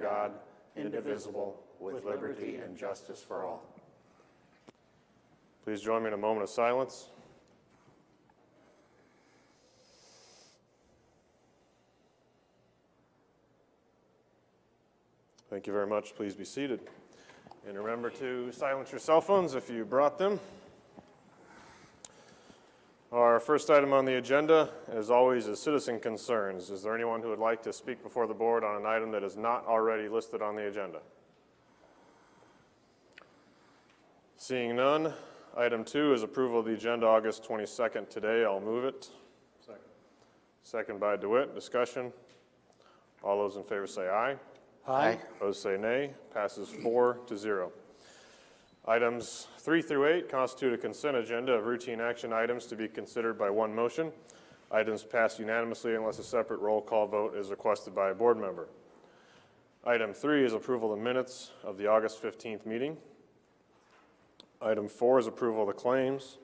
God, indivisible, with liberty and justice for all. Please join me in a moment of silence. Thank you very much. Please be seated. And remember to silence your cell phones if you brought them. Our first item on the agenda, as always, is citizen concerns. Is there anyone who would like to speak before the board on an item that is not already listed on the agenda? Seeing none, item 2 is approval of the agenda August 22nd today. I'll move it. Second. Second by DeWitt. Discussion. All those in favor say aye. Aye. Opposed say nay. Passes 4-0. Items 3 through 8 constitute a consent agenda of routine action items to be considered by one motion. Items pass unanimously unless a separate roll call vote is requested by a board member. Item 3 is approval of the minutes of the August 15th meeting. Item 4 is approval of the claims.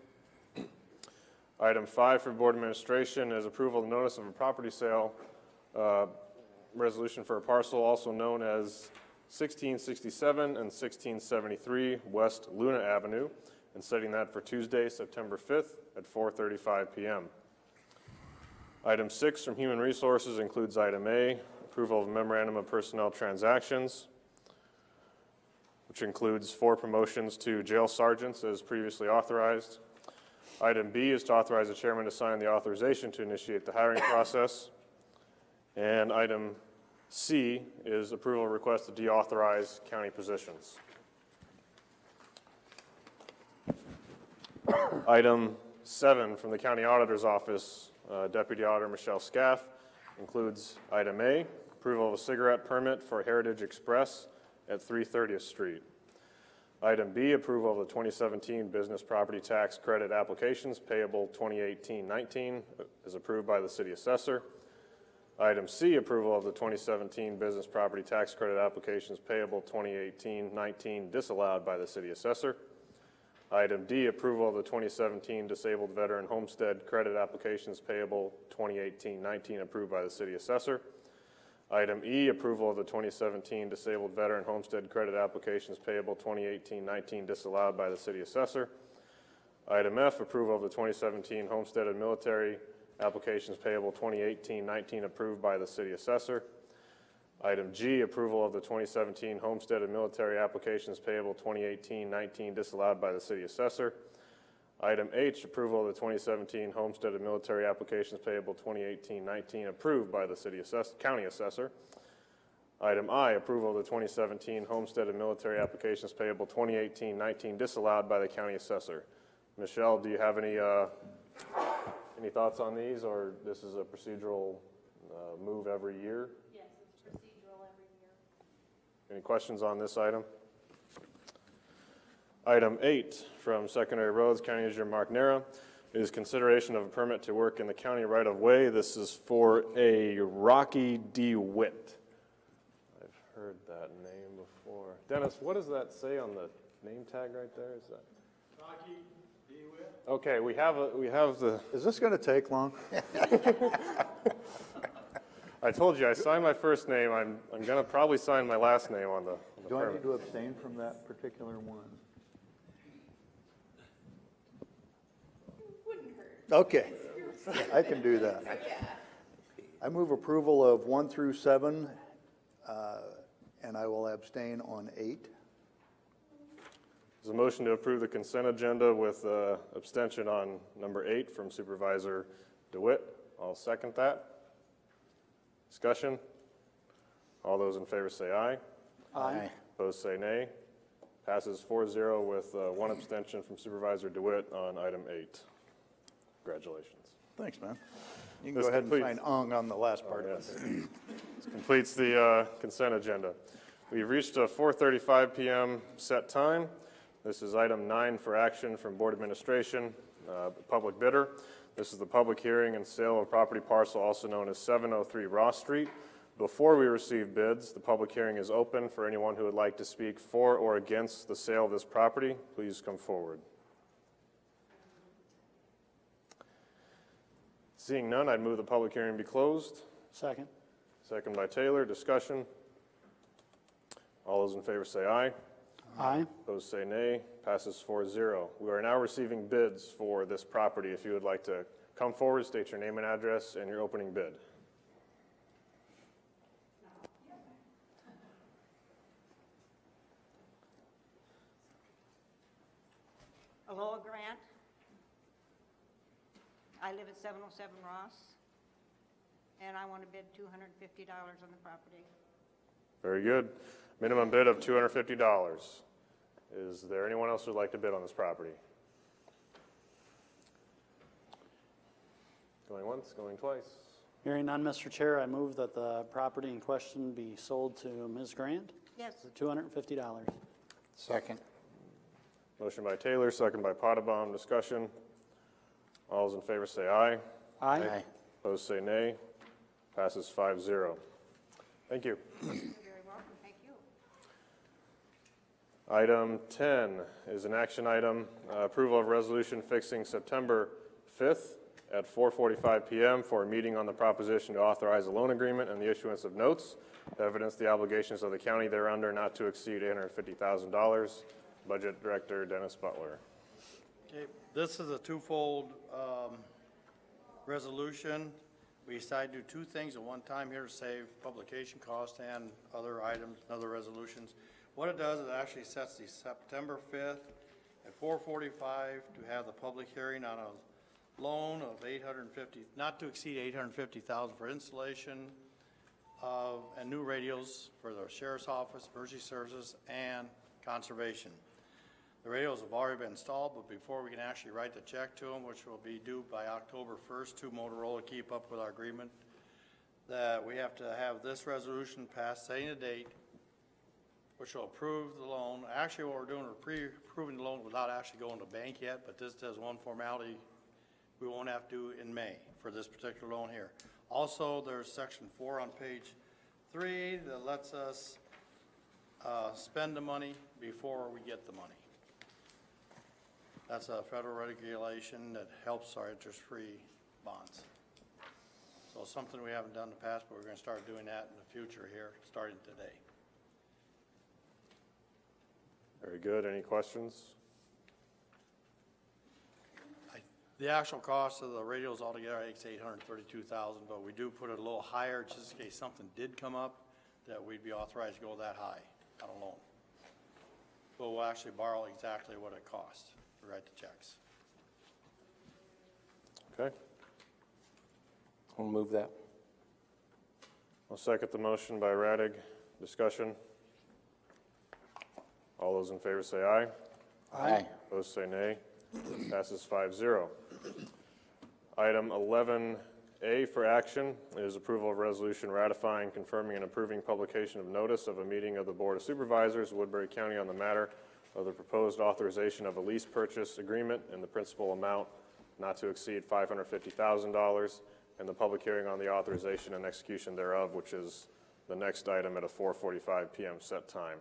Item 5 for board administration is approval of the notice of a property sale resolution for a parcel also known as 1667 and 1673 West Luna Avenue, and setting that for Tuesday, September 5th at 4:35 p.m. Item 6 from Human Resources includes item A, approval of memorandum of personnel transactions, which includes 4 promotions to jail sergeants as previously authorized. Item B is to authorize the chairman to sign the authorization to initiate the hiring process. And item C is approval request to deauthorize county positions. Item 7 from the County Auditor's Office, Deputy Auditor Michelle Scaff, includes item A, approval of a cigarette permit for Heritage Express at 330th Street. Item B, approval of the 2017 business property tax credit applications payable 2018-19 is approved by the city assessor. Item C, approval of the 2017 business property tax credit applications payable 2018-19 disallowed by the city assessor. Item D, approval of the 2017 disabled veteran homestead credit applications payable 2018-19 approved by the city assessor. Item E, approval of the 2017 disabled veteran homestead credit applications payable 2018-19 disallowed by the city assessor. Item F, approval of the 2017 homestead and military applications payable 2018-19 approved by the city assessor. Item G, approval of the 2017 homestead and military applications payable 2018-19 disallowed by the city assessor. Item H, approval of the 2017 homestead and military applications payable 2018-19 approved by the county assessor. Item I, approval of the 2017 homestead and military applications payable 2018-19 disallowed by the county assessor. Michelle, do you have any thoughts on these, or this is a procedural move every year? Yes, it's procedural every year. Any questions on this item? Item 8 from Secondary Roads, County Engineer Mark Nera, is consideration of a permit to work in the county right-of-way. This is for a Rocky DeWitt. I've heard that name before. Dennis, what does that say on the name tag right there? Is that Rocky DeWitt? Okay, we have the. Is this going to take long? I told you I signed my first name. I'm going to probably sign my last name on the Do I permit. need to abstain from that particular one? Wouldn't hurt. Okay, I can do that. Yeah. I move approval of 1 through 7, and I will abstain on 8. There's a motion to approve the consent agenda with abstention on number 8 from Supervisor DeWitt. I'll second that. Discussion? All those in favor say aye. Aye. Opposed say nay. Passes 4-0 with 1 abstention from Supervisor DeWitt on item 8. Congratulations. Thanks, man. You can This go ahead and completes- sign on the last part of Yes. it. This completes the consent agenda. We've reached a 4:35 p.m. set time. This is item 9 for action from Board Administration, public bidder. This is the public hearing and sale of property parcel also known as 703 Ross Street. Before we receive bids, the public hearing is open for anyone who would like to speak for or against the sale of this property. Please come forward. Seeing none, I'd move the public hearing be closed. Second. Second by Taylor. Discussion. those in favor say aye. Aye. Opposed say nay. Passes 4-0. We are now receiving bids for this property. If you would like to come forward, state your name and address and your opening bid. Aloha Grant. I live at 707 Ross, and I want to bid $250 on the property. Very good. Minimum bid of $250. Is there anyone else who would like to bid on this property? Going once, going twice. Hearing none, Mr. Chair, I move that the property in question be sold to Ms. Grant Yes. for $250. Second. Motion by Taylor, second by Potabom. Discussion. All those in favor say aye. Aye. Opposed say nay. Passes 5-0. Thank you. You're very welcome. Thank you. Item 10 is an action item, approval of resolution fixing September 5th at 4:45 p.m. for a meeting on the proposition to authorize a loan agreement and the issuance of notes to evidence the obligations of the county thereunder not to exceed $850,000. Budget Director Dennis Butler. Okay, this is a twofold resolution. We decided to do two things at one time here to save publication costs and other items, other resolutions. What it does is it actually sets the September 5th at 4:45 to have the public hearing on a loan of not to exceed $850,000 for installation of and new radios for the Sheriff's Office, Emergency Services, and Conservation. The radios have already been installed, but before we can actually write the check to them, which will be due by October 1st to Motorola, keep up with our agreement, that we have to have this resolution passed, setting a date, which will approve the loan. Actually, what we're doing, we're pre-approving the loan without actually going to bank yet, but this does one formality we won't have to do in May for this particular loan here. Also, there's section 4 on page 3 that lets us spend the money before we get the money. That's a federal regulation that helps our interest-free bonds. So something we haven't done in the past, but we're going to start doing that in the future here, starting today. Very good. Any questions? The actual cost of the radios altogether, I think it's $832,000, but we do put it a little higher just in case something did come up that we'd be authorized to go that high on a loan. But we'll actually borrow exactly what it costs to write the checks. Okay. I'll move that. I'll second the motion by Radig. Discussion. All those in favor say aye. Aye. Opposed say nay. Passes 5-0. Item 11A for action is approval of resolution ratifying, confirming, and approving publication of notice of a meeting of the Board of Supervisors, Woodbury County, on the matter of the proposed authorization of a lease purchase agreement in the principal amount not to exceed $550,000, and the public hearing on the authorization and execution thereof, which is the next item at a 4:45 p.m. set time.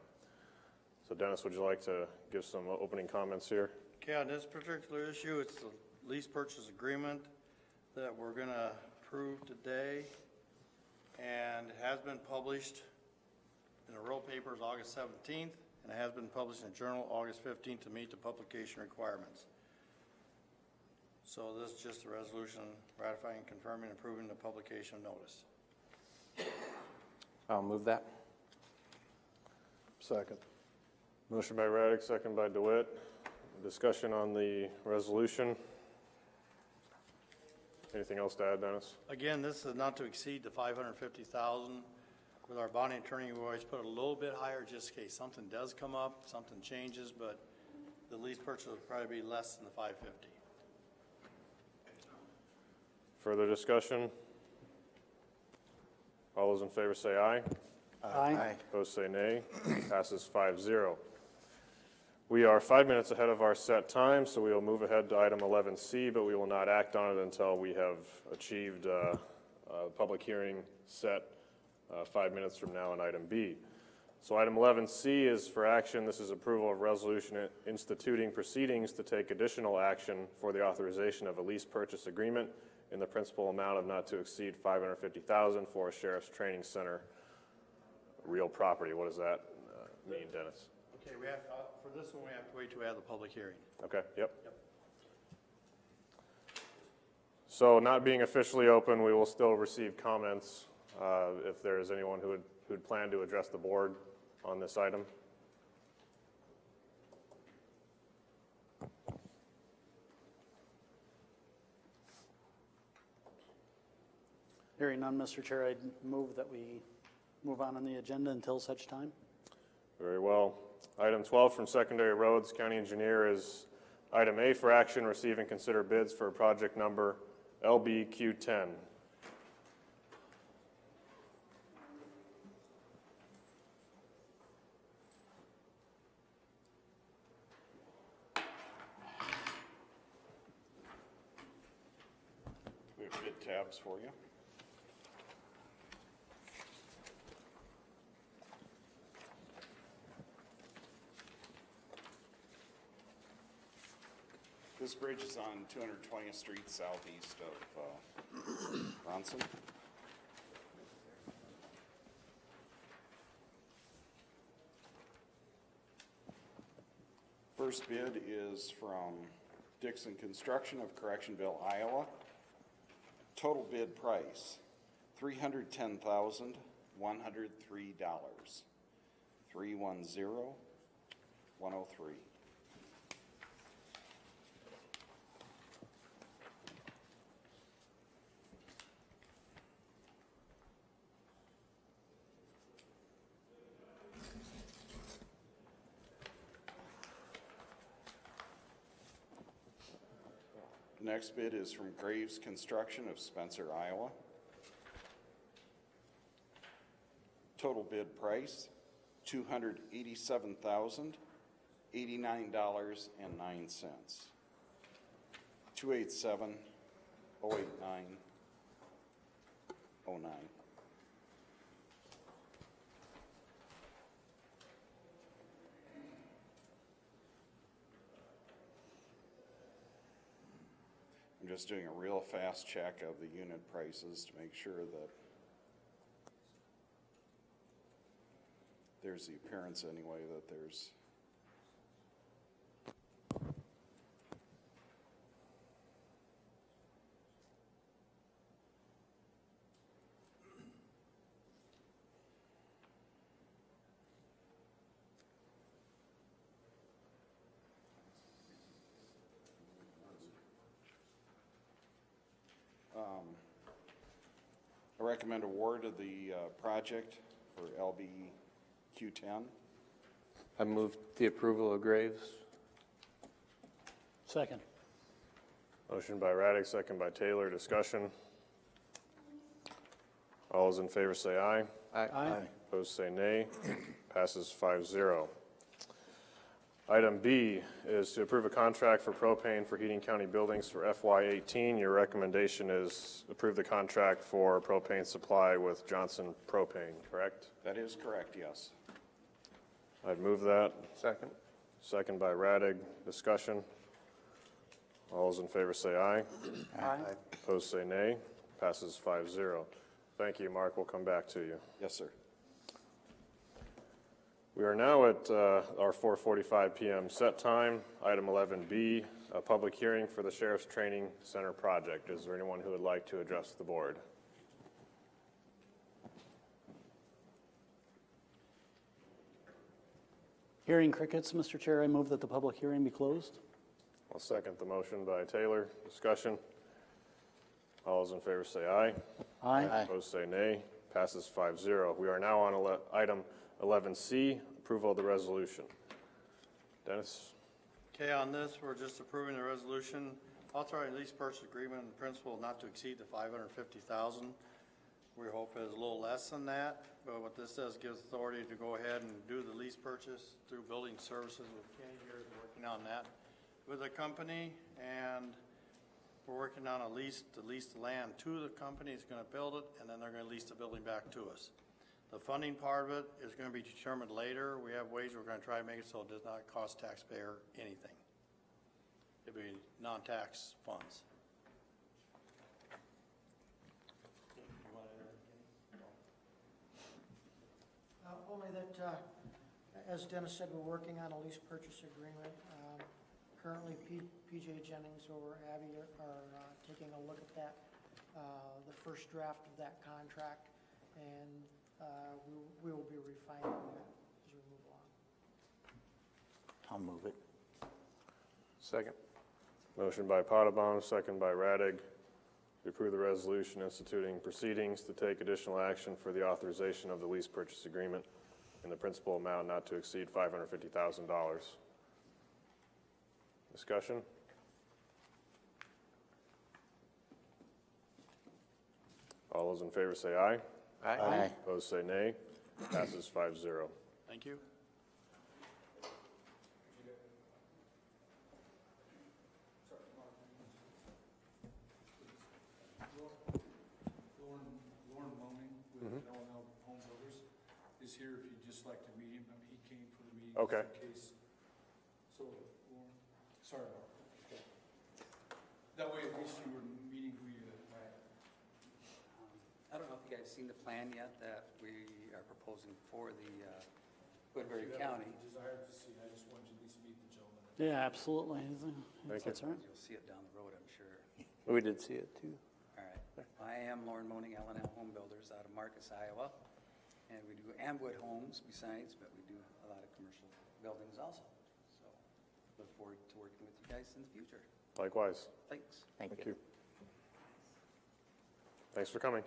So Dennis, would you like to give some opening comments here? Okay, on this particular issue, it's the lease purchase agreement that we're going to approve today, and it has been published in the Royal Papers August 17th, and it has been published in the Journal August 15th to meet the publication requirements. So this is just a resolution ratifying, confirming, and approving the publication of notice. I'll move that. Second. Motion by Raddick, second by DeWitt. Discussion on the resolution. Anything else to add, Dennis? Again, this is not to exceed the $550,000. With our bonding attorney, we always put it a little bit higher just in case something does come up, something changes, but the lease purchase will probably be less than the $550,000. Further discussion? All those in favor say aye. Aye. Opposed say nay. Passes 5-0. We are 5 minutes ahead of our set time, so we will move ahead to item 11C, but we will not act on it until we have achieved a public hearing set 5 minutes from now on item B. So item 11C is for action. This is approval of resolution instituting proceedings to take additional action for the authorization of a lease purchase agreement in the principal amount of not to exceed $550,000 for a sheriff's training center real property. What does that mean, Dennis? Okay, we have, for this one, we have to wait till we have the public hearing. Okay, yep. Yep. So not being officially open, we will still receive comments if there is anyone who'd plan to address the board on this item. Hearing none, Mr. Chair, I'd move that we move on the agenda until such time. Very well. Item 12 from Secondary Roads, County Engineer, is item A for action, receive and consider bids for project number LBQ10. We have bid tabs for you. This bridge is on 220th Street southeast of Bronson. First bid is from Dixon Construction of Correctionville, Iowa. Total bid price, $310,103. 310,103. Next bid is from Graves Construction of Spencer, Iowa. Total bid price, $287,089.09. 287,089.09. I'm just doing a real fast check of the unit prices to make sure that there's the appearance anyway that there's I recommend award of the project for LBQ10. I move the approval of Graves. Second. Motion by Raddick, second by Taylor. Discussion. All those in favor say aye. Aye. Opposed say nay. Passes 5-0. Item B is to approve a contract for propane for Heating County buildings for FY18. Your recommendation is approve the contract for propane supply with Johnson Propane, correct? That is correct, yes. I'd move that. Second. Second by Raddick. Discussion. All those in favor say aye. Aye. Opposed say nay. Passes 5-0. Thank you, Mark. We'll come back to you. Yes, sir. We are now at our 4:45 p.m. set time. Item 11B, a public hearing for the Sheriff's Training Center project. Is there anyone who would like to address the board? Hearing crickets, Mr. Chair, I move that the public hearing be closed. I'll second the motion by Taylor. Discussion. All those in favor say aye. Aye. Opposed say nay. Passes 5-0. We are now on item 11C, approval of the resolution. Dennis? Okay, on this, we're just approving the resolution, authorizing lease purchase agreement in principle not to exceed the $550,000. We hope it's a little less than that, but what this does gives authority to go ahead and do the lease purchase through building services with Kenny here is working on that with the company, and we're working on a lease to lease the land to the company. It's going to build it, and then they're going to lease the building back to us. The funding part of it is going to be determined later. We have ways we're going to try to make it so it does not cost taxpayer anything. It'll be non-tax funds. Only that As Dennis said, we're working on a lease purchase agreement. Currently, PJ Jennings over Abby are taking a look at that, the first draft of that contract, and we will be refining that as we move along. I'll move it. Second. Motion by Potabom, second by Radig, to approve the resolution instituting proceedings to take additional action for the authorization of the lease purchase agreement in the principal amount not to exceed $550,000. Discussion? All those in favor say aye. Aye. Opposed say nay. Passes 5-0. Thank you. Lauren Moaning with L&L Home Builders is here if you'd just like to meet him. I mean, he came for the meeting. Okay. just in case. So, Lauren, sorry about that. That way at least you were meeting who you, I don't know if you guys have seen the plan yet that we are proposing for the Woodbury County. desired to see. I just wanted you to at least meet the gentleman. Yeah, absolutely. Thank you. That's all right. You'll see it down the road, I'm sure. We did see it too. All right. I am Lauren Moaning, L&L Home Builders out of Marcus, Iowa. And we do Amwood homes besides, but we do a lot of commercial buildings also. So look forward to working with you guys in the future. Likewise. Thanks. Thank Thank you. you. Thanks for coming.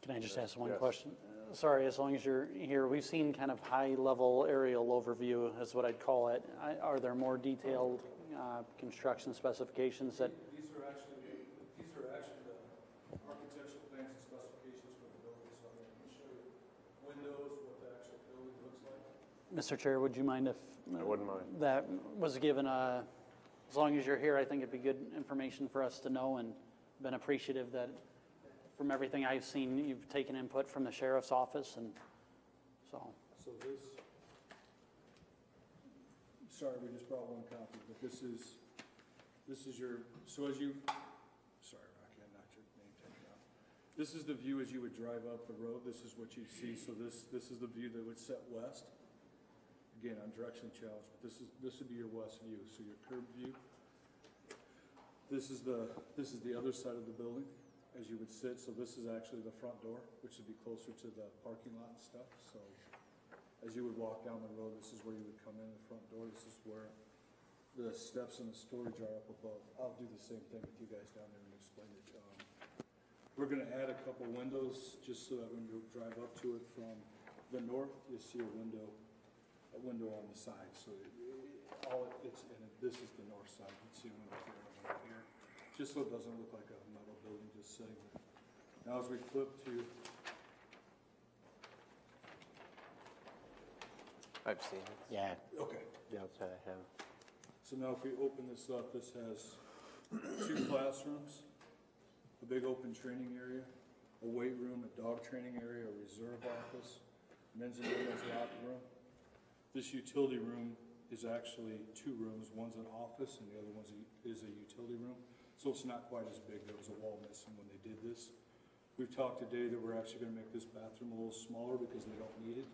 Can I just ask one Yes. question? Sorry, as long as you're here, we've seen kind of high-level aerial overview, is what I'd call it. Are there more detailed construction specifications that, These are actually the architectural plans and specifications for the building. So I'm going to show you windows, what the actual building looks like. Mr. Chair, would you mind if I wouldn't mind. that was given as long as you're here, I think it'd be good information for us to know, and been appreciative that from everything I've seen, you've taken input from the sheriff's office, and so. So sorry, we just brought one copy, but this is your, so as you, sorry, Rocky, I knocked your name tag down. This is the view as you would drive up the road. This is what you'd see. So this is the view that would set west. Again, I'm directionally challenged, but this would be your west view. So your curb view. This is the other side of the building as you would sit. So this is actually the front door, which would be closer to the parking lot and stuff. So as you would walk down the road, this is where you would come in the front door. This is where the steps and the storage are up above. I'll do the same thing with you guys down there and explain it. We're going to add a couple windows just so that when you drive up to it from the north, you'll see a window on the side. So this is the north side. You can see a window here and a window here, just so it doesn't look like a metal building just sitting there. Now as we flip to, I've seen it. Yeah, okay. the outside I have. So now if we open this up, this has 2 classrooms, a big open training area, a weight room, a dog training area, a reserve office, men's and women's locker room. This utility room is actually 2 rooms. One's an office and the other one is a utility room. So it's not quite as big. There was a wall missing when they did this. We've talked today that we're actually going to make this bathroom a little smaller because they don't need it.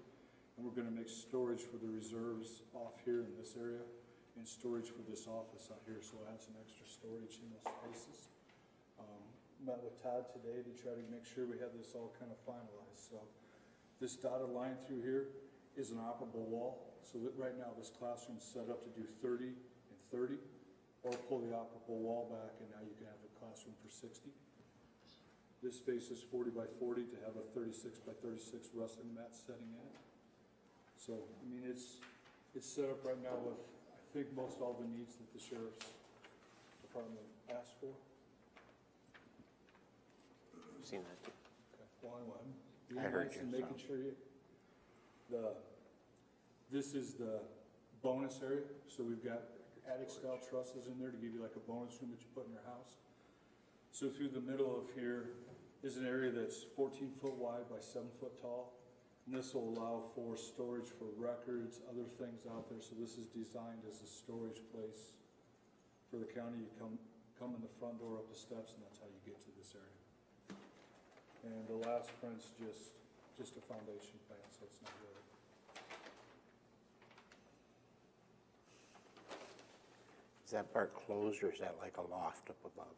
And we're going to make storage for the reserves off here in this area and storage for this office out here. So we'll add some extra storage in those spaces. Met with Todd today to try to make sure we have this all kind of finalized. So this dotted line through here is an operable wall. So that right now this classroom's set up to do 30 and 30, or pull the operable wall back and now you can have a classroom for 60. This space is 40 by 40 to have a 36 by 36 wrestling mat setting in it. So, I mean, it's set up right now with, I think, most all the needs that the sheriff's department asked for. I've seen that too. Okay. Well, anyway, I heard nice you, and making so. sure this is the bonus area. So we've got attic style trusses in there to give you like a bonus room that you put in your house. So through the middle of here is an area that's 14 foot wide by 7 foot tall. And this will allow for storage for records, other things out there. So this is designed as a storage place for the county. You come in the front door up the steps and that's how you get to this area. And the last print's just a foundation plan, so it's not really Is that part closed, or is that like a loft up above?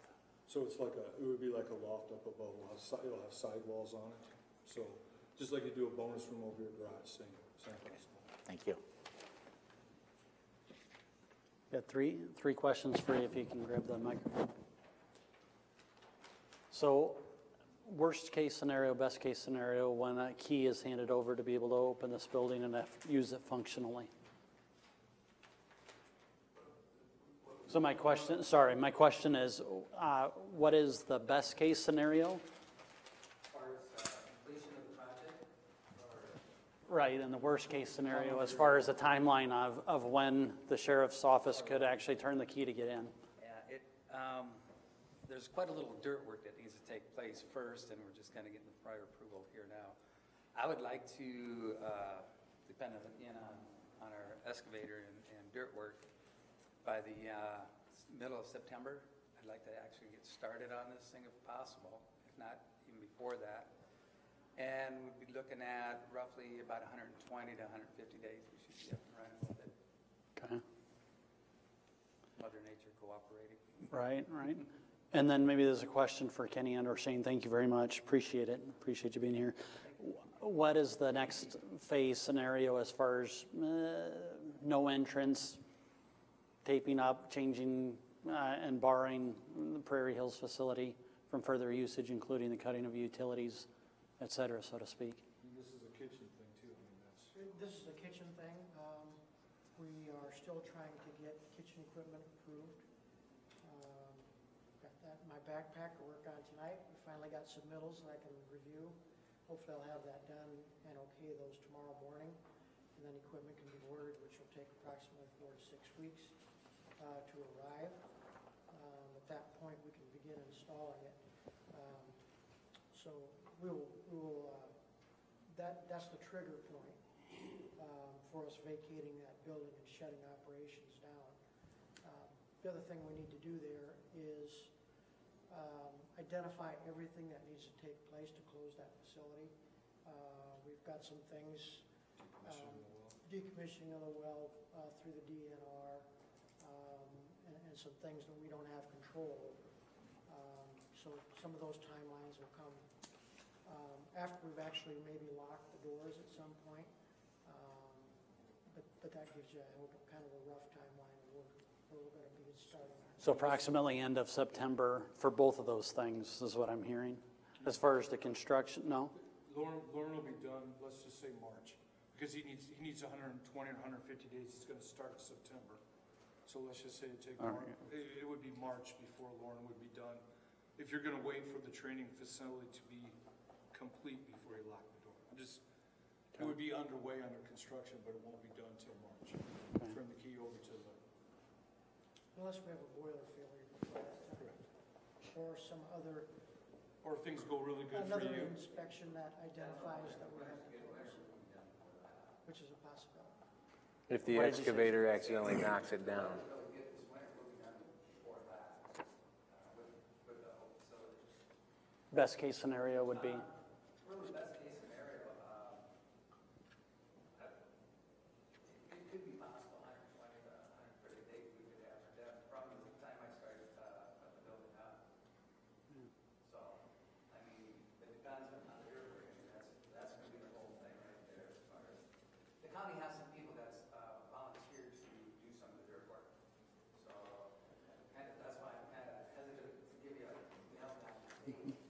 So it's like it would be like a loft up above, it'll have sidewalls on it. So, just like you do a bonus room over your garage, same principle. Thank you. Got three questions for you, if you can grab the microphone. So, worst case scenario, best case scenario, when a key is handed over to be able to open this building and use it functionally. So my question is, what is the best case scenario? As far as completion of the project, Right, and the worst case scenario as far as the timeline of when the sheriff's office could actually turn the key to get in. there's quite a little dirt work that needs to take place first, and we're just kind of getting the prior approval here now. I would like to, depend on our excavator and dirt work, by the middle of September. I'd like to actually get started on this thing if possible, if not even before that. And we'd be looking at roughly about 120 to 150 days. We should be up and running with it. Okay. Mother Nature cooperating. Right. And then maybe there's a question for Kenny and or Shane. Thank you very much. Appreciate it. Appreciate you being here. What is the next phase scenario as far as no entrance, taping up, changing and barring the Prairie Hills facility from further usage, including the cutting of utilities, et cetera, so to speak? And this is a kitchen thing too, I mean, that's. This is a kitchen thing. We are still trying to get kitchen equipment approved. Got that in my backpack to work on tonight. We finally got submittals that I can review. Hopefully I'll have that done and okay those tomorrow morning. And then equipment can be ordered, which will take approximately 4 to 6 weeks to arrive. At that point, we can begin installing it. So that's the trigger point for us vacating that building and shutting operations down. The other thing we need to do there is identify everything that needs to take place to close that facility. We've got some things, decommissioning of the well through the DNR, and some things that we don't have control over. So some of those timelines will come after we've actually maybe locked the doors at some point. But that gives you, I hope, kind of a rough timeline of where we're going to be starting. So approximately end of September for both of those things is what I'm hearing. As far as the construction, no? Lauren will be done, let's just say March, because he needs 120 or 150 days. It's going to start in September. So let's just say it would be March before Lauren would be done. If you're going to wait for the training facility to be complete before you lock the door. It would be underway under construction, but it won't be done till March. Turn the key over to the. Unless we have a boiler failure before that time. Correct. Or some other. Or if things go really good for Another you. inspection that identifies that we have to close, which is a possibility. If the excavator accidentally knocks it down. Best case scenario would be? Really, best case scenario, it could be possible, 120 to 130 days we could have for that. The problem is the time I started putting the building up. So, I mean, it depends on the dirt work. I mean, that's going to be the whole thing right there as far as. The county has some people that's volunteered to do some of the dirt work. So, that's why I'm kind of hesitant to give you a nail down date.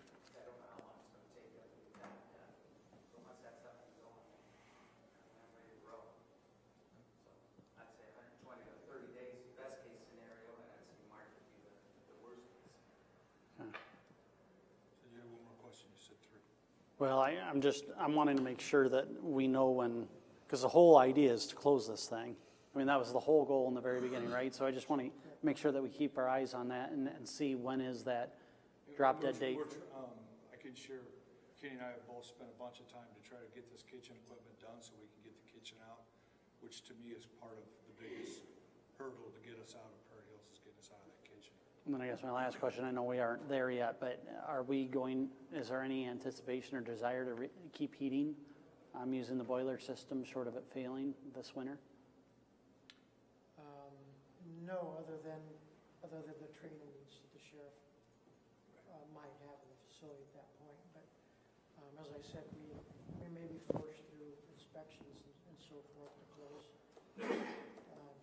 Well, I'm wanting to make sure that we know when, because the whole idea is to close this thing. I mean, that was the whole goal in the very beginning, right? So I just want to make sure that we keep our eyes on that and see when is that drop dead date. I can share, Kenny and I have both spent a bunch of time to try to get this kitchen equipment done so we can get the kitchen out, which to me is part of the biggest hurdle to get us out of Prairie Hills, is getting us out of that kitchen. And then I guess my last question, I know we aren't there yet, but is there any anticipation or desire to keep heating? Using the boiler system short of it failing this winter? No, other than the training needs that the sheriff might have in the facility at that point. But as I said, we may be forced through inspections and so forth to close.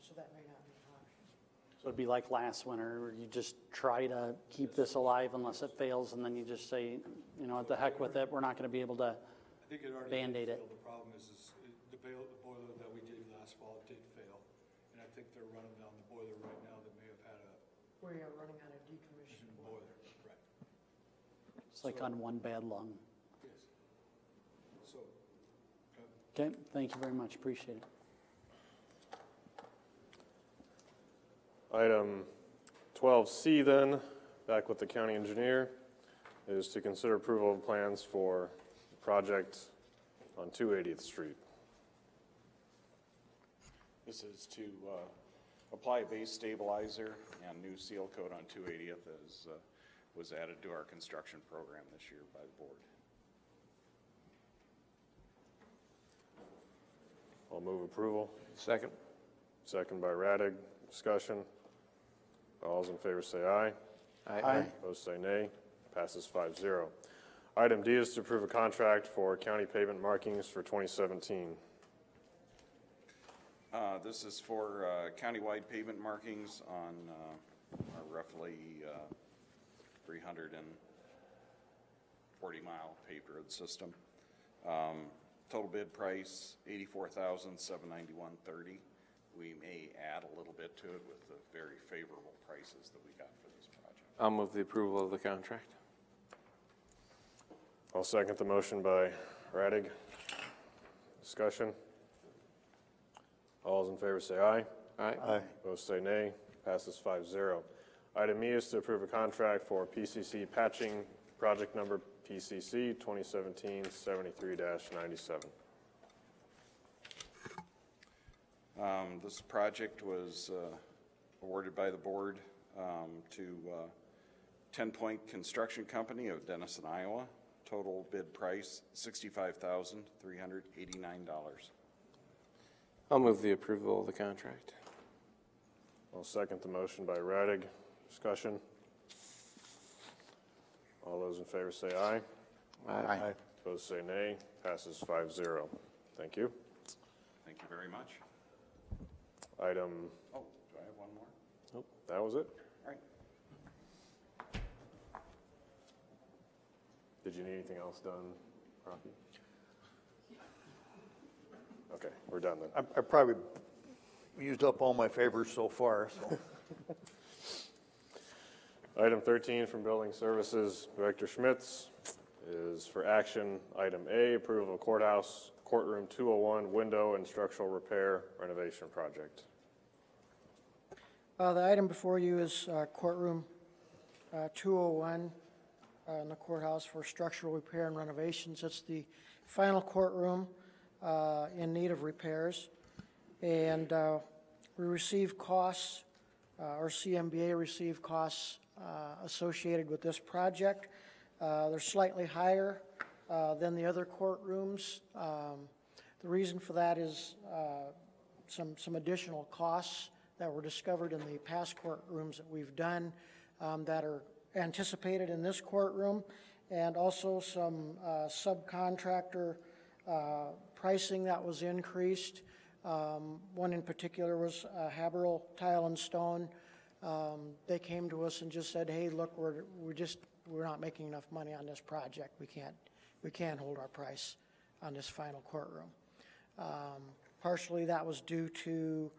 So that may not be an option. So it'd be like last winter, where you just try to keep this alive unless it fails, and then you just say, you know, what the heck with it, we're not going to be able to I think it already Band-Aid it. failed. The problem is the boiler that we did last fall did fail. And I think they're running down the boiler right now that may have had a We are running on a decommissioned boiler. Right. It's like on one bad lung. Yes. So, Okay, thank you very much, appreciate it. Item 12C then, back with the county engineer, is to consider approval of plans for project on 280th Street. This is to apply a base stabilizer and new seal coat on 280th as was added to our construction program this year by the board. I'll move approval. Second. Second by Radig. Discussion. All those in favor say aye. Aye. Opposed say nay. Passes 5-0. Item D is to approve a contract for county pavement markings for 2017. This is for countywide pavement markings on our roughly 340-mile paved road system. Total bid price $84,791.30. We may add a little bit to it with the very favorable prices that we got for this project. I'll move the approval of the contract. I'll second the motion by Radig. Discussion. All those in favor say aye. Aye. Opposed say nay. Passes 5-0. Item E is to approve a contract for PCC patching, project number PCC 2017-73-97. This project was awarded by the board to 10 Point Construction Company of Denison, Iowa. Total bid price $65,389. I'll move the approval of the contract. I'll second the motion by Radig. Discussion. All those in favor say aye. Aye. Opposed say nay. Passes 5-0. Thank you. Thank you very much. Item, Oh, do I have one more? nope, that was it. All right. Did you need anything else done, Rocky? Okay, we're done then. I probably used up all my favors so far, so. Item 13 from Building Services, Director Schmitz, is for action. Item A, approval of courtroom 201 window and structural repair renovation project. The item before you is courtroom 201 in the courthouse for structural repair and renovations. It's the final courtroom in need of repairs. And we receive costs, our CMBA received costs associated with this project. They're slightly higher than the other courtrooms. The reason for that is some additional costs that were discovered in the past courtrooms that we've done that are anticipated in this courtroom, and also some subcontractor pricing that was increased. One in particular was Haberl Tile and Stone. They came to us and just said, "Hey, look, we're not making enough money on this project. We can't hold our price on this final courtroom." Partially that was due to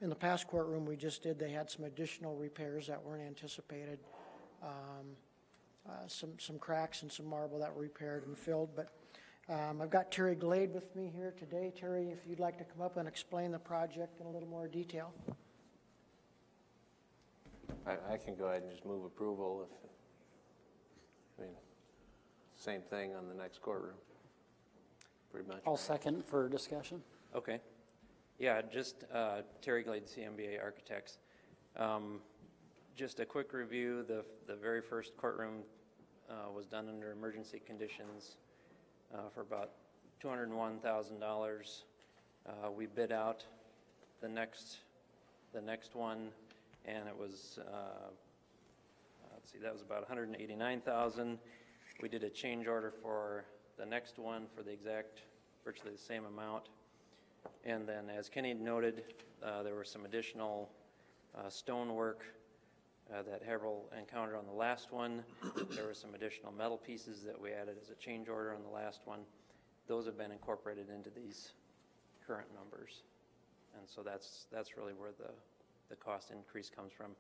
in the past courtroom we just did, they had some additional repairs that weren't anticipated. Some cracks and some marble that were repaired and filled. But I've got Terry Glade with me here today. Terry, if you'd like to come up and explain the project in a little more detail. I can go ahead and just move approval if, I mean, same thing on the next courtroom, pretty much. I'll second for discussion. Okay. Yeah, just Terry Glade, CMBA Architects. Just a quick review, the very first courtroom was done under emergency conditions for about $201,000. We bid out the next the next one, and it was, let's see, that was about $189,000. We did a change order for the next one for the exact, virtually the same amount. And then, as Kenny noted, there was some additional stonework that Harold encountered on the last one. There were some additional metal pieces that we added as a change order on the last one. Those have been incorporated into these current numbers. And so that's really where the cost increase comes from.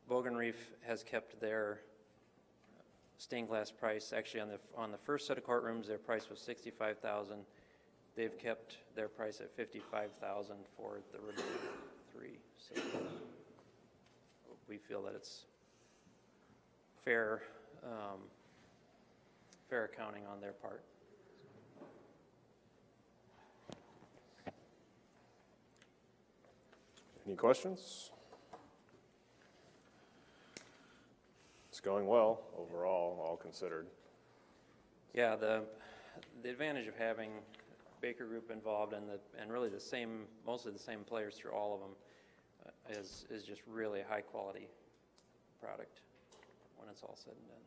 Bogan Reef has kept their stained glass price. Actually, on the first set of courtrooms, their price was $65,000. They've kept their price at $55,000 for the remaining three. So we feel that it's fair accounting on their part. Any questions? It's going well overall, all considered. Yeah, the advantage of having Baker Group involved and really mostly the same players through all of them is just really a high quality product when it's all said and done.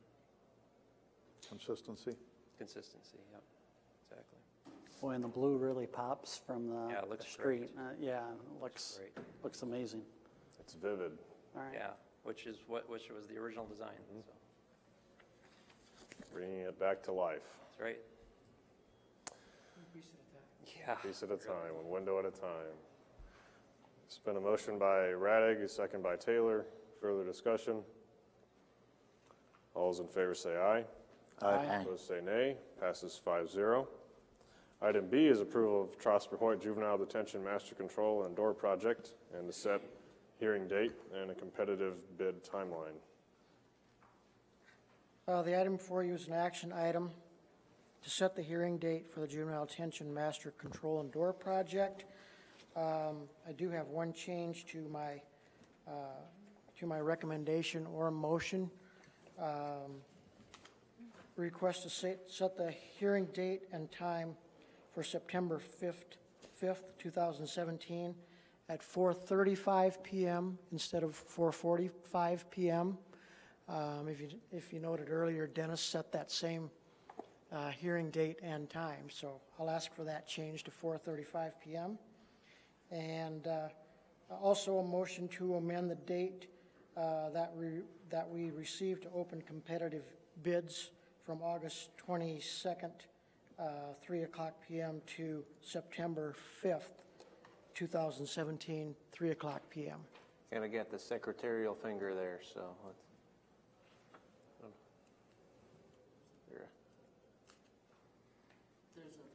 Consistency. Consistency, yep, exactly. Boy, and the blue really pops from the, Yeah, it looks the street. great. Yeah, it looks amazing. It's vivid. All right. Yeah, which was the original design. So. Bringing it back to life. That's right. Yeah. Piece at a time, one window at a time. It's been a motion by Radig, a second by Taylor. Further discussion? All those in favor say aye. Aye. Opposed say nay. Passes 5-0. Item B is approval of Trosper Hoyt Juvenile Detention Master Control and Door Project and to set hearing date and a competitive bid timeline. The item before you is an action item to set the hearing date for the Juvenile Detention Master Control and Door Project. I do have one change to my recommendation or motion. Request to set the hearing date and time for September 5th, 2017 at 4:35 p.m. instead of 4:45 p.m. If you noted earlier, Dennis set that same hearing date and time, so I'll ask for that change to 4:35 p.m. And also a motion to amend the date that we received to open competitive bids from August 22nd, 3 o'clock p.m. to September 5th, 2017, 3 o'clock p.m. Kind of got the secretarial finger there, so let's. There's a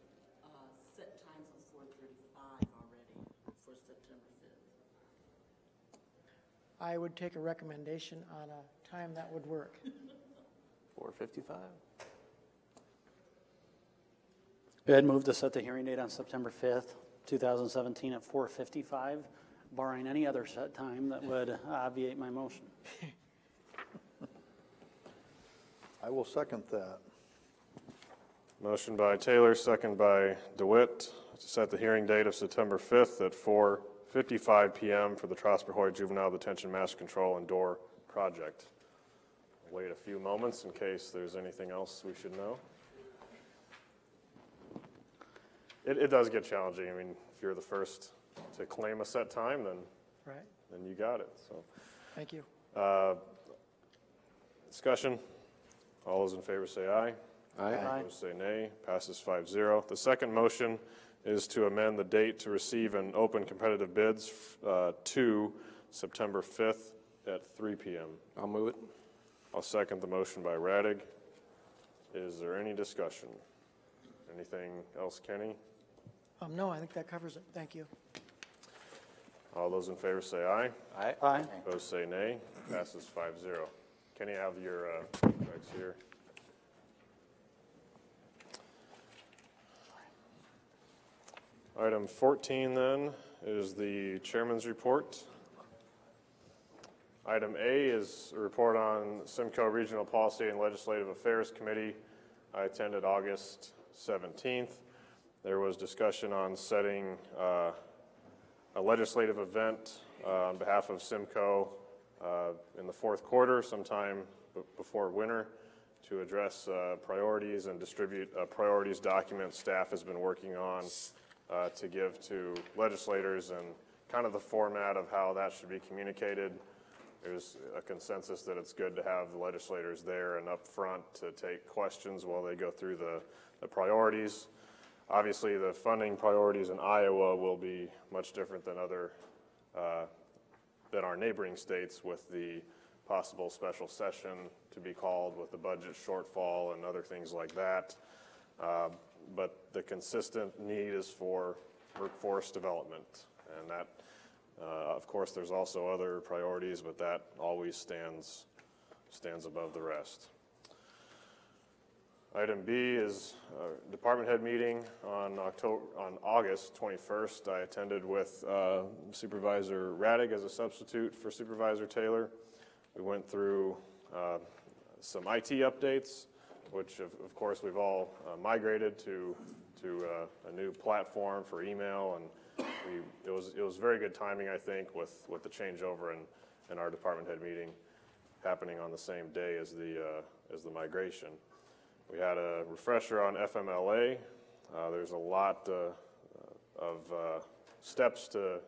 set time for 4:35 already for September 5th. I would take a recommendation on a time that would work. 4:55. I'd move to set the hearing date on September 5th, 2017 at 4:55, barring any other set time that would obviate my motion. I will second that. Motion by Taylor, second by DeWitt to set the hearing date of September 5th at 4:55 p.m. for the Trosper Hoyt Juvenile Detention Master Control and Door Project. Wait a few moments in case there's anything else we should know. It does get challenging. I mean, if you're the first to claim a set time, then you got it. So, thank you. Discussion. All those in favor say aye. Aye. Opposed say nay. Passes 5-0. The second motion is to amend the date to receive and open competitive bids to September 5th at 3 p.m. I'll move it. I'll second the motion by Radig. Is there any discussion? Anything else, Kenny? No, I think that covers it. Thank you. All those in favor say aye. Aye. Aye. Opposed say nay. Passes 5-0. Kenny, I have your contracts here. Item 14 then is the chairman's report. Item A is a report on Simcoe Regional Policy and Legislative Affairs Committee. I attended August 17th. There was discussion on setting a legislative event on behalf of Simcoe in the fourth quarter, sometime before winter, to address priorities and distribute a priorities document staff has been working on to give to legislators, and kind of the format of how that should be communicated. There's a consensus that it's good to have the legislators there and up front to take questions while they go through the priorities. Obviously, the funding priorities in Iowa will be much different than than our neighboring states, with the possible special session to be called with the budget shortfall and other things like that. But the consistent need is for workforce development, and that, of course, there's also other priorities, but that always stands above the rest. Item B is a department head meeting on August 21st. I attended with Supervisor Radig as a substitute for Supervisor Taylor. We went through some IT updates, which of course we've all migrated to a new platform for email, and it was very good timing, I think, with the changeover in our department head meeting happening on the same day as the migration. We had a refresher on FMLA. There's a lot of steps to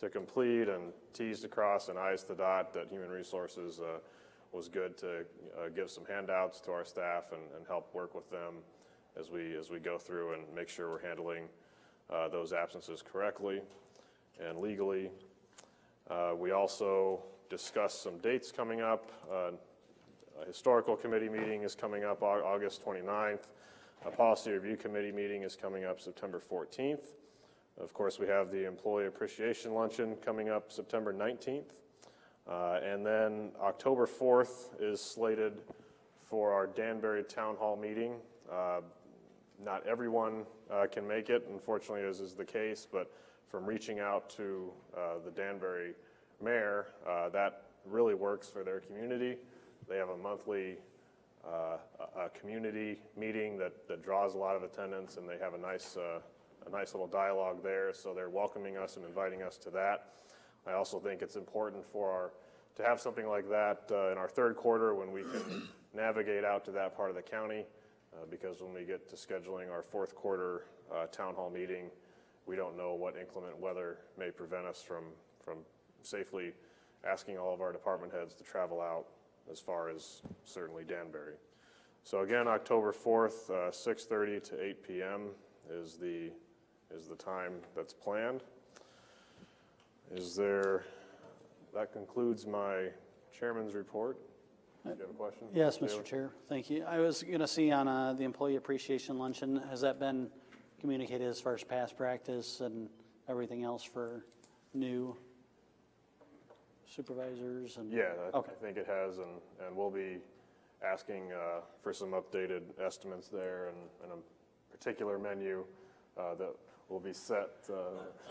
complete and T's to cross and I's to dot that Human Resources was good to give some handouts to our staff and help work with them as we go through and make sure we're handling those absences correctly and legally. We also discussed some dates coming up. A historical committee meeting is coming up August 29th. A policy review committee meeting is coming up September 14th. Of course, we have the employee appreciation luncheon coming up September 19th. And then October 4th is slated for our Danbury Town Hall meeting. Not everyone can make it, unfortunately, as is the case, but from reaching out to the Danbury mayor, that really works for their community. They have a monthly community meeting that draws a lot of attendance, and they have a nice little dialogue there, so they're welcoming us and inviting us to that. I also think it's important to have something like that in our third quarter when we can navigate out to that part of the county, because when we get to scheduling our fourth quarter town hall meeting, we don't know what inclement weather may prevent us from safely asking all of our department heads to travel out as far as certainly Danbury. So again, October 4th, 6:30 to 8 p.m. is the time that's planned. That concludes my chairman's report. Do you have a question? Yes, Mr. Chair, thank you. I was going to see on the employee appreciation luncheon, has that been communicated as far as past practice and everything else for new supervisors? I think it has, and we'll be asking for some updated estimates there and a particular menu that will be set.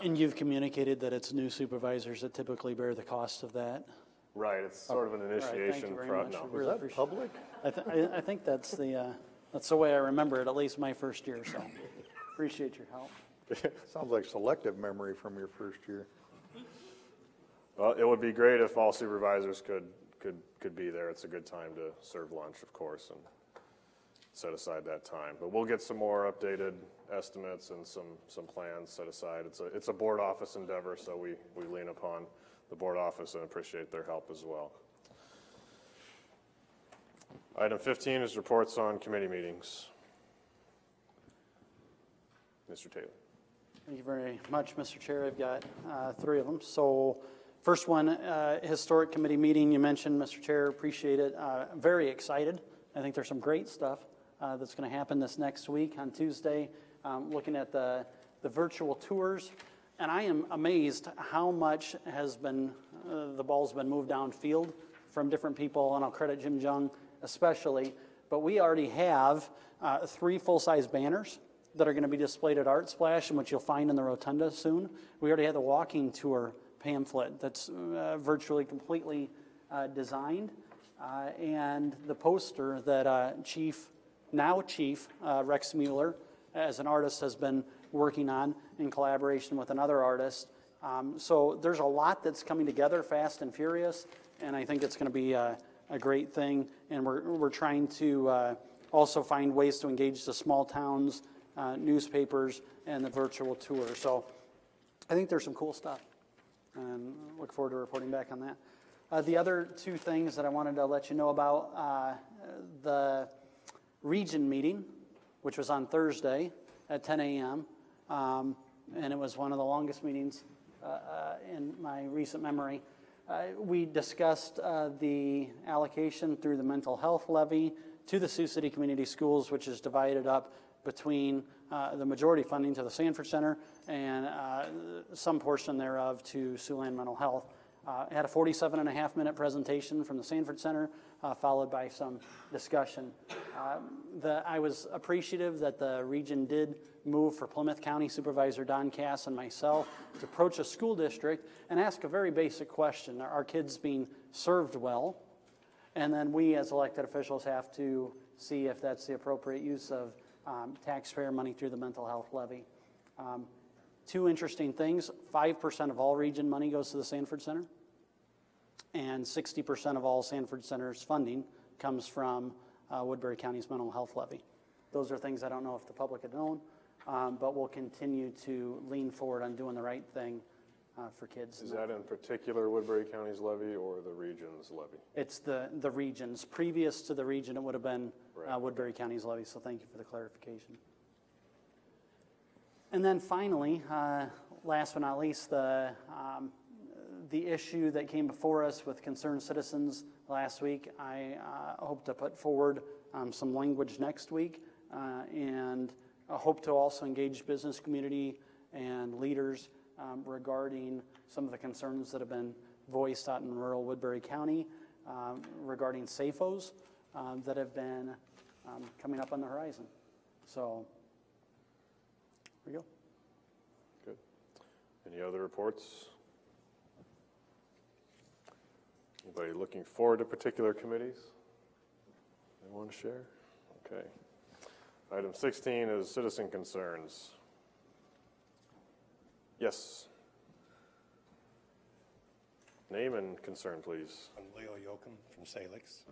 And you've communicated that it's new supervisors that typically bear the cost of that? Right, it's sort of an initiation process. No. Really is that public? I think that's the way I remember it, at least my first year, so appreciate your help. Sounds like selective memory from your first year. Well, it would be great if all supervisors could be there. It's a good time to serve lunch, of course, and set aside that time. But we'll get some more updated estimates and some plans set aside. It's a board office endeavor, so we lean upon the board office and appreciate their help as well. Item 15 is reports on committee meetings. Mr. Taylor. Thank you very much, Mr. Chair. I've got 3 of them. So first one, historic committee meeting. You mentioned, Mr. Chair, appreciate it. Very excited. I think there's some great stuff that's going to happen this next week on Tuesday, looking at the virtual tours. And I am amazed how much has been, the ball's been moved downfield from different people, and I'll credit Jim Jung especially. But we already have 3 full-size banners that are going to be displayed at Art Splash, and which you'll find in the rotunda soon. We already had the walking tour pamphlet that's virtually completely designed, and the poster that Chief Rex Mueller, as an artist, has been working on in collaboration with another artist, So there's a lot that's coming together fast and furious, and I think it's going to be a great thing. And we're trying to also find ways to engage the small towns, newspapers, and the virtual tour. So I think there's some cool stuff, and look forward to reporting back on that. The other two things that I wanted to let you know about, the region meeting, which was on Thursday at 10 a.m., and it was one of the longest meetings in my recent memory. We discussed the allocation through the mental health levy to the Sioux City Community Schools, which is divided up between the majority funding to the Sanford Center and some portion thereof to Siouxland Mental Health. Had a 47.5-minute presentation from the Sanford Center, followed by some discussion. I was appreciative that the region did move for Plymouth County Supervisor Don Cass and myself to approach a school district and ask a very basic question. Are our kids being served well? And then we as elected officials have to see if that's the appropriate use of taxpayer money through the mental health levy. Two interesting things: 5% of all region money goes to the Sanford Center, and 60% of all Sanford Center's funding comes from Woodbury County's mental health levy. Those are things I don't know if the public had known, but we'll continue to lean forward on doing the right thing for kids. Is that in particular Woodbury County's levy or the region's levy? It's the regions. Previous to the region, it would have been Woodbury County's levy, so thank you for the clarification. And then finally, last but not least, the issue that came before us with concerned citizens last week. I hope to put forward some language next week, and I hope to also engage business community and leaders regarding some of the concerns that have been voiced out in rural Woodbury County regarding SAFOs that have been coming up on the horizon. So, here we go. Good. Any other reports? Anybody looking forward to particular committees they want to share? Okay. Item 16 is citizen concerns. Yes. Name and concern, please. I'm Leo Yoakum from Salix.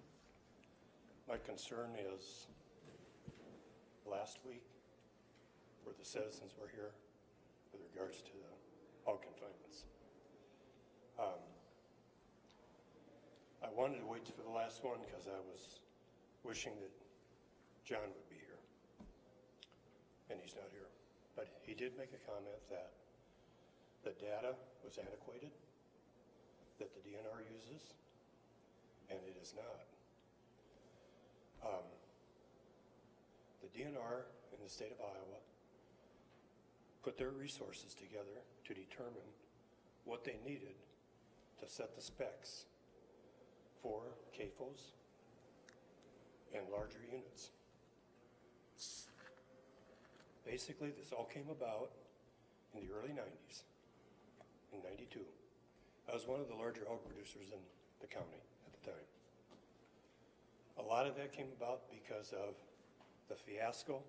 My concern is last week where the citizens were here with regards to the hog confinements. I wanted to wait for the last one because I was wishing that John would be here, and he's not here. But he did make a comment that the data was antiquated, that the DNR uses, and it is not. The DNR in the state of Iowa put their resources together to determine what they needed to set the specs for CAFOs and larger units. Basically, this all came about in the early 90s, in 92. I was one of the larger hog producers in the county at the time. A lot of that came about because of the fiasco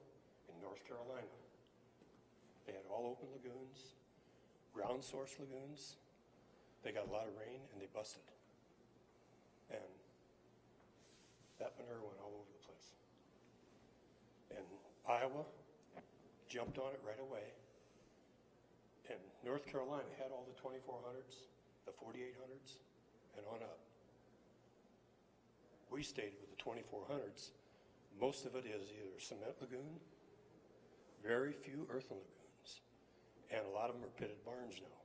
in North Carolina. They had all open lagoons, ground source lagoons. They got a lot of rain and they busted. And that manure went all over the place. And Iowa jumped on it right away. And North Carolina had all the 2400s, the 4800s, and on up. We stayed with the 2400s. Most of it is either cement lagoon, very few earthen lagoons, and a lot of them are pitted barns now.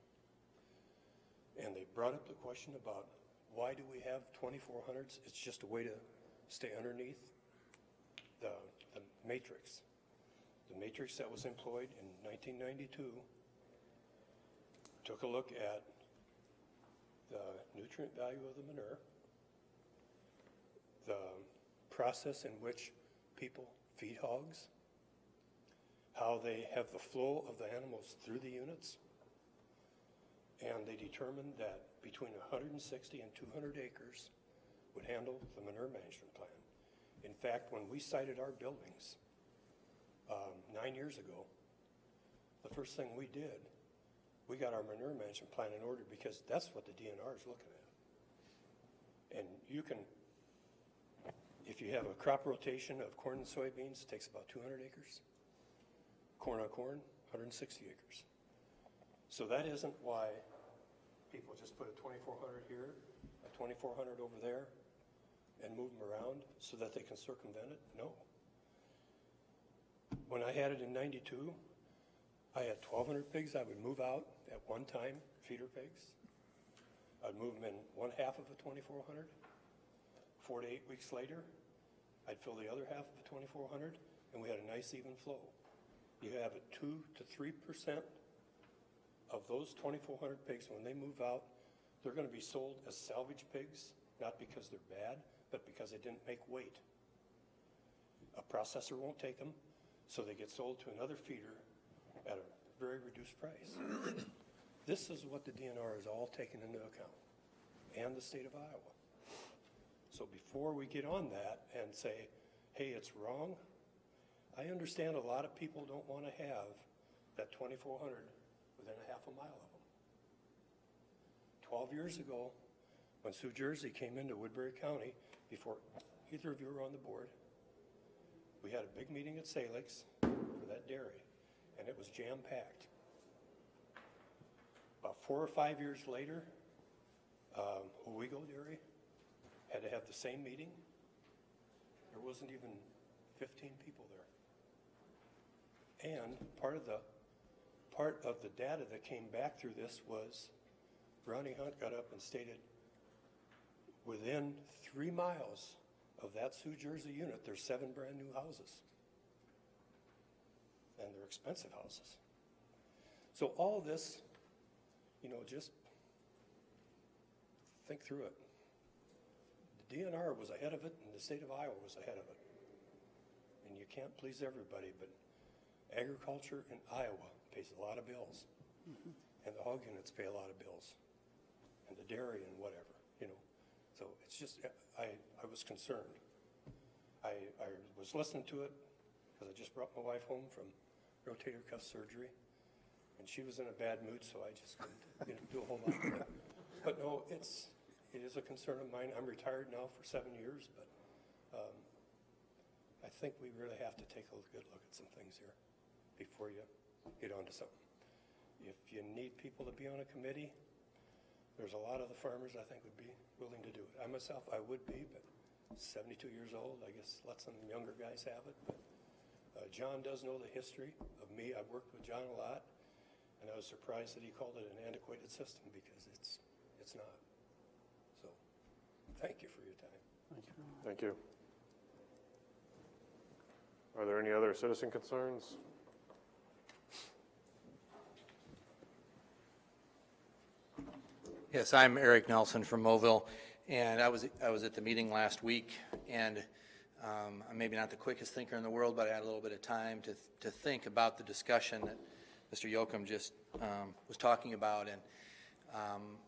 And they brought up the question about why do we have 2400s? It's just a way to stay underneath the matrix. The matrix that was employed in 1992 took a look at the nutrient value of the manure, the process in which people feed hogs, how they have the flow of the animals through the units, and they determined that between 160 and 200 acres would handle the manure management plan. In fact, when we sited our buildings 9 years ago, the first thing we did we got our manure management plan in order because that's what the DNR is looking at. And you can, if you have a crop rotation of corn and soybeans, it takes about 200 acres. Corn on corn, 160 acres. So that isn't why people just put a 2,400 here, a 2,400 over there, and move them around so that they can circumvent it. No. When I had it in 92, I had 1,200 pigs I would move out at one time, feeder pigs. I'd move them in one half of a 2,400. 4 to 8 weeks later, I'd fill the other half of a 2,400, and we had a nice even flow. You have a 2 to 3% of those 2,400 pigs, when they move out, they're going to be sold as salvage pigs, not because they're bad, but because they didn't make weight. A processor won't take them, so they get sold to another feeder at a very reduced price. This is what the DNR is all taking into account, and the state of Iowa. So before we get on that and say, hey, it's wrong, I understand a lot of people don't want to have that 2,400 within a half a mile of them. 12 years ago, when Sioux Jersey came into Woodbury County, before either of you were on the board, we had a big meeting at Salix for that dairy, and it was jam-packed. About 4 or 5 years later, Owego Dairy had to have the same meeting. There wasn't even 15 people there. And part of the data that came back through this was Ronnie Hunt got up and stated within 3 miles of that Sioux Jersey unit, there's 7 brand new houses. And they're expensive houses. So all this, just think through it. The DNR was ahead of it, and the state of Iowa was ahead of it. And you can't please everybody, but agriculture in Iowa pays a lot of bills. And the hog units pay a lot of bills. And the dairy and whatever, So it's just, I was concerned. I was listening to it because I just brought my wife home from rotator cuff surgery. And she was in a bad mood, so I just couldn't do a whole lot. But no, it is a concern of mine. I'm retired now for 7 years, but I think we really have to take a good look at some things here before you get onto something. If you need people to be on a committee, there's a lot of the farmers I think would be willing to do it. I myself, I would be, but 72 years old, I guess let some younger guys have it. But John does know the history of me. I've worked with John a lot, and I was surprised that he called it an antiquated system because it's not. So thank you for your time. Thank you. Are there any other citizen concerns? Yes, I'm Eric Nelson from Mobile, and I was at the meeting last week, and I'm maybe not the quickest thinker in the world, but I had a little bit of time to think about the discussion that Mr. Yoakum just was talking about, and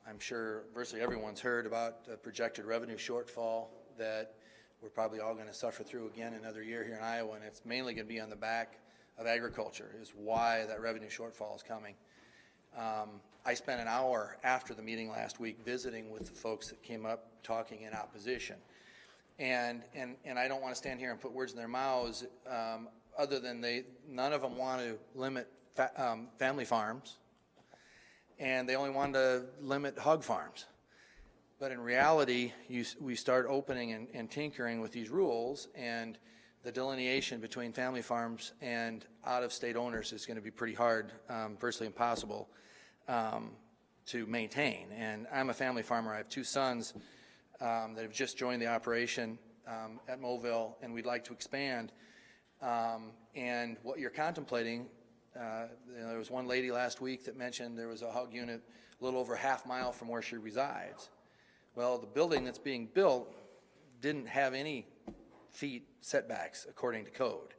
I'm sure virtually everyone's heard about the projected revenue shortfall that we're probably all going to suffer through again another year here in Iowa, and it's mainly going to be on the back of agriculture is why that revenue shortfall is coming. I spent an hour after the meeting last week visiting with the folks that came up talking in opposition. And I don't want to stand here and put words in their mouths other than none of them want to limit family farms, and they only want to limit hog farms. But in reality, we start opening and tinkering with these rules, and the delineation between family farms and out-of-state owners is going to be pretty hard, virtually impossible to maintain. And I'm a family farmer. I have 2 sons that have just joined the operation at Moville, and we'd like to expand. And what you're contemplating, there was one lady last week that mentioned there was a hog unit a little over a half mile from where she resides. Well, the building that's being built didn't have any feet setbacks according to code.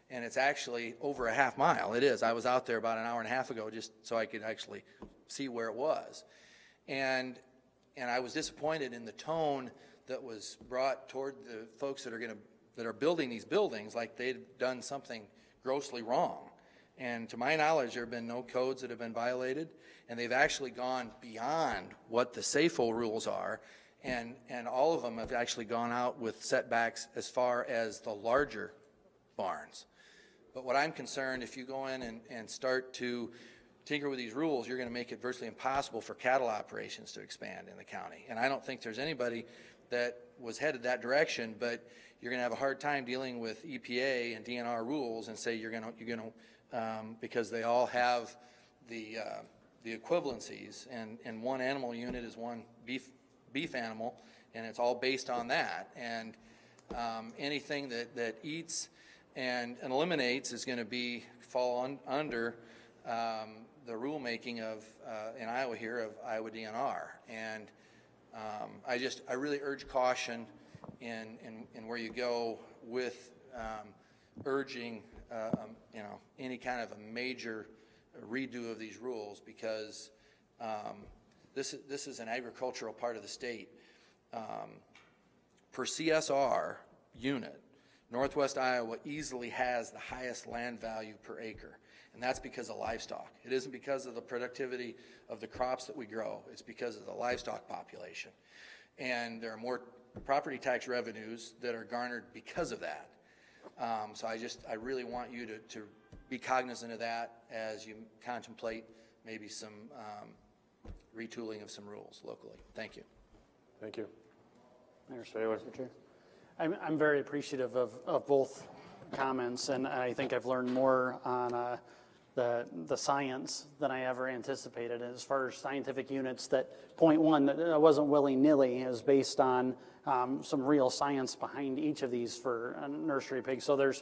And it's actually over a half mile. It is. I was out there about an hour and a half ago just so I could actually see where it was. And I was disappointed in the tone that was brought toward the folks that are building these buildings like they'd done something grossly wrong. And to my knowledge, there have been no codes that have been violated, and they've actually gone beyond what the SAFO rules are, and all of them have actually gone out with setbacks as far as the larger barns. But what I'm concerned, if you go in and start to tinker with these rules, you're going to make it virtually impossible for cattle operations to expand in the county. And I don't think there's anybody that was headed that direction, but you're going to have a hard time dealing with EPA and DNR rules and say you're going to because they all have the equivalencies, and one animal unit is one beef animal, and it's all based on that. And anything that eats and eliminates is going to fall under the rulemaking of in Iowa here of Iowa DNR. And I really urge caution in where you go with urging any kind of a major redo of these rules, because this is an agricultural part of the state. Per CSR unit, Northwest Iowa easily has the highest land value per acre, and that's because of livestock. It isn't because of the productivity of the crops that we grow. It's because of the livestock population. And there are more property tax revenues that are garnered because of that. So I really want you to be cognizant of that as you contemplate maybe some retooling of some rules locally. Thank you. Thank you. Mayor Taylor. Mr. Chair. I'm very appreciative of both comments, and I think I've learned more on the science than I ever anticipated. As far as scientific units, that point one, that wasn't willy-nilly, is based on some real science behind each of these for nursery pigs. So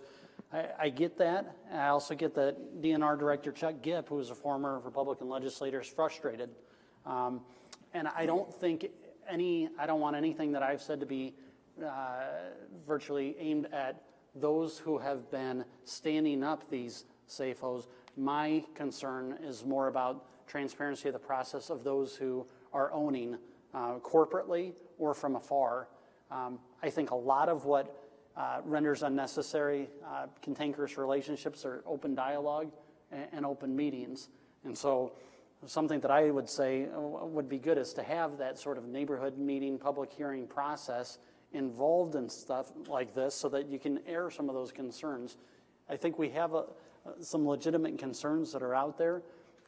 I get that. I also get that DNR Director Chuck Gipp, who is a former Republican legislator, is frustrated. And I don't want anything that I've said to be virtually aimed at those who have been standing up these SAFOs. My concern is more about transparency of the process of those who are owning corporately or from afar. I think a lot of what renders unnecessary cantankerous relationships are open dialogue and open meetings. And so something that I would say would be good is to have that sort of neighborhood meeting, public hearing process involved in stuff like this so that you can air some of those concerns. I think we have some legitimate concerns that are out there.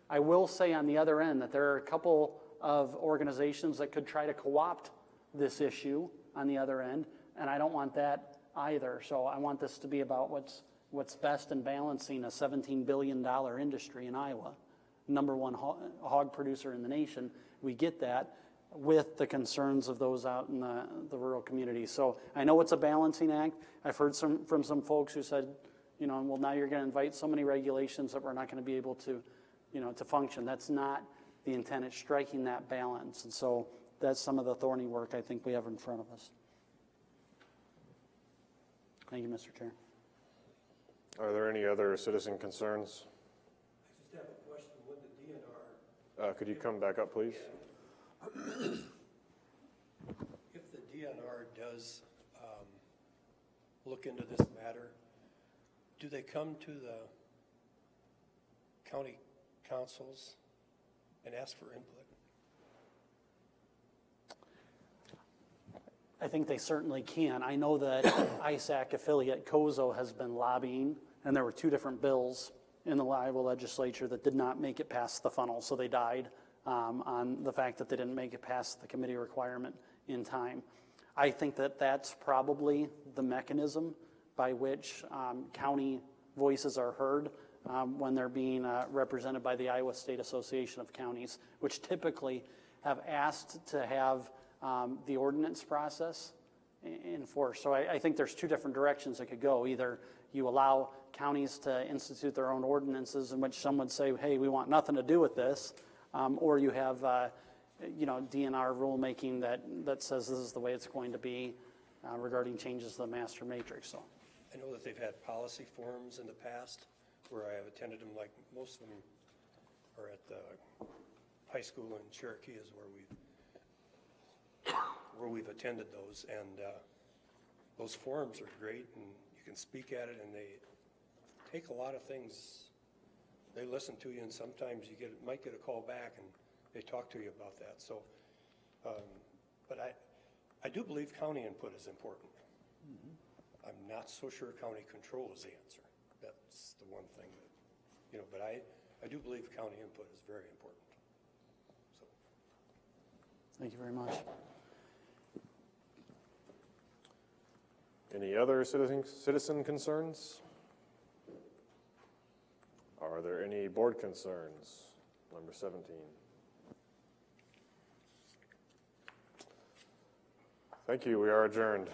I will say on the other end that there are a couple of organizations that could try to co-opt this issue on the other end, and I don't want that either. So I want this to be about what's best in balancing a $17 billion industry in Iowa, number one hog producer in the nation. We get that with the concerns of those out in the rural communities. So I know it's a balancing act. I've heard from some folks who said, well, now you're going to invite so many regulations that we're not going to be able to, to function. That's not the intent. It's striking that balance. And so that's some of the thorny work I think we have in front of us. Thank you, Mr. Chair. Are there any other citizen concerns? I just have a question. When the DNR... could you come back up, please? If the DNR does look into this matter, do they come to the county councils and ask for input? I think they certainly can. I know that ISAC affiliate COZO has been lobbying, and there were two different bills in the Iowa legislature that did not make it past the funnel, so they died on the fact that they didn't make it past the committee requirement in time. I think that that's probably the mechanism by which county voices are heard when they're being represented by the Iowa State Association of Counties, which typically have asked to have the ordinance process enforced. So I think there's two different directions it could go. Either you allow counties to institute their own ordinances in which some would say, hey, we want nothing to do with this, or you have DNR rulemaking that says this is the way it's going to be regarding changes to the master matrix. So I know that they've had policy forums in the past where I have attended them, like most of them are at the high school in Cherokee is where we've attended those, and those forums are great, and you can speak at it, and they take a lot of things They listen to you, and sometimes you might get a call back, and they talk to you about that. So, but I do believe county input is important. I'm not so sure county control is the answer. That's the one thing that, but I do believe county input is very important. So. Thank you very much. Any other citizen concerns? Are there any board concerns? Number 17. Thank you. We are adjourned.